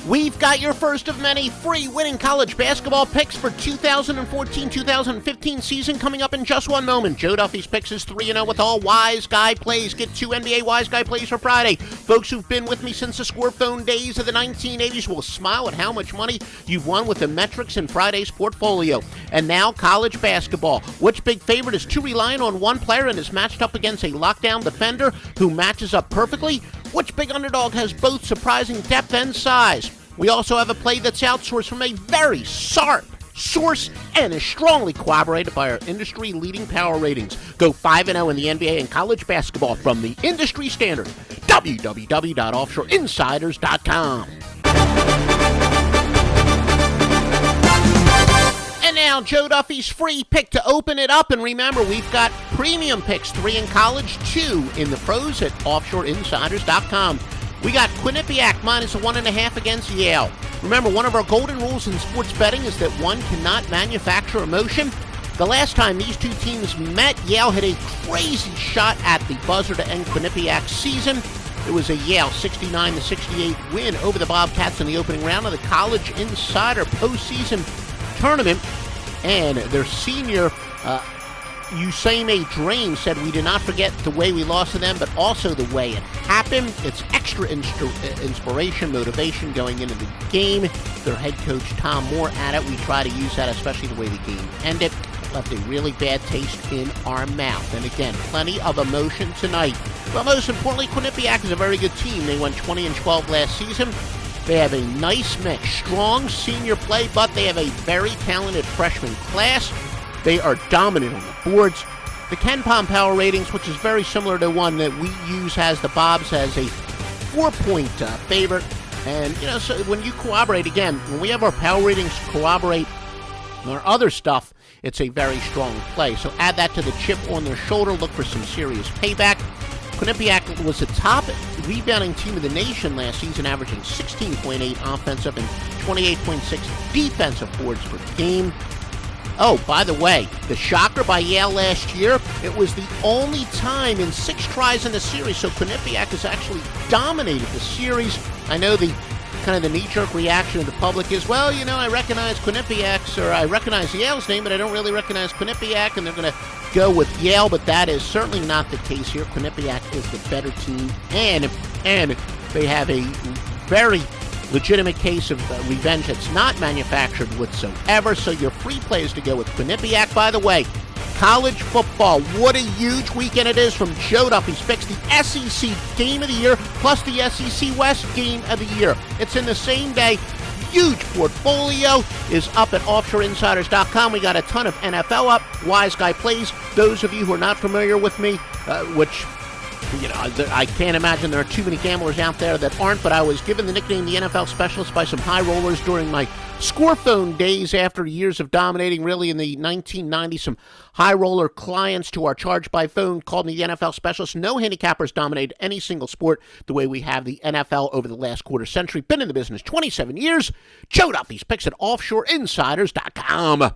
We've got your first of many free winning college basketball picks for 2014-2015 season coming up in just one moment. Joe Duffy's Picks is 3-0 with all Wise Guy plays. Get 2 NBA Wise Guy plays for Friday. Folks who've been with me since the Score Phone days of the 1980s will smile at how much money you've won with the metrics in Friday's portfolio. And now college basketball. Which big favorite is too reliant on one player and is matched up against a lockdown defender who matches up perfectly? Which big underdog has both surprising depth and size? We also have a play that's outsourced from a very sharp source and is strongly corroborated by our industry-leading power ratings. Go 5-0 in the NBA and college basketball from the industry standard, www.offshoreinsiders.com. And now, Joe Duffy's free pick to open it up. And remember, we've got premium picks, 3 in college, 2 in the pros at offshoreinsiders.com. We got Quinnipiac minus a 1.5 against Yale. Remember, one of our golden rules in sports betting is that one cannot manufacture emotion. The last time these two teams met, Yale had a crazy shot at the buzzer to end Quinnipiac's season. It was a Yale 69-68 win over the Bobcats in the opening round of the College Insider postseason tournament. And their senior, Usaime Drain, said, "We did not forget the way we lost to them, but also the way it happened. It's extra inspiration, motivation going into the game." Their head coach, Tom Moore, at it. We try to use that, especially the way the game ended. Left a really bad taste in our mouth. And again, plenty of emotion tonight. But most importantly, Quinnipiac is a very good team. They won 20-12 last season. They have a nice mix, strong senior play, but they have a very talented freshman class. They are dominant on the boards. The KenPom power ratings, which is very similar to one that we use, has the Bobs as a 4-point favorite. And, so when you corroborate, again, when we have our power ratings corroborate our other stuff, it's a very strong play. So add that to the chip on their shoulder. Look for some serious payback. Quinnipiac was the top rebounding team of the nation last season, averaging 16.8 offensive and 28.6 defensive boards per game. Oh, by the way, the shocker by Yale last year, it was the only time in 6 tries in the series, so Quinnipiac has actually dominated the series. I know the knee-jerk reaction of the public is, well, I recognize Quinnipiac's, or I recognize Yale's name, but I don't really recognize Quinnipiac, and they're going to go with Yale, but that is certainly not the case here. Quinnipiac is the better team, and they have a very legitimate case of revenge that's not manufactured whatsoever, so your free play is to go with Quinnipiac. By the way, college football, what a huge weekend it is from Joe Duffy's Picks, the SEC Game of the Year plus the SEC West Game of the Year. It's in the same day. Huge portfolio is up at offshoreinsiders.com. We got a ton of NFL up, Wise Guy plays. Those of you who are not familiar with me, which I can't imagine there are too many gamblers out there that aren't, but I was given the nickname the NFL Specialist by some high rollers during my Score Phone days after years of dominating, really in the 1990s. Some high roller clients to our Charge by Phone called me the NFL Specialist. No handicappers dominated any single sport the way we have the NFL over the last quarter century. Been in the business 27 years. Joe Duffy's Picks at offshoreinsiders.com.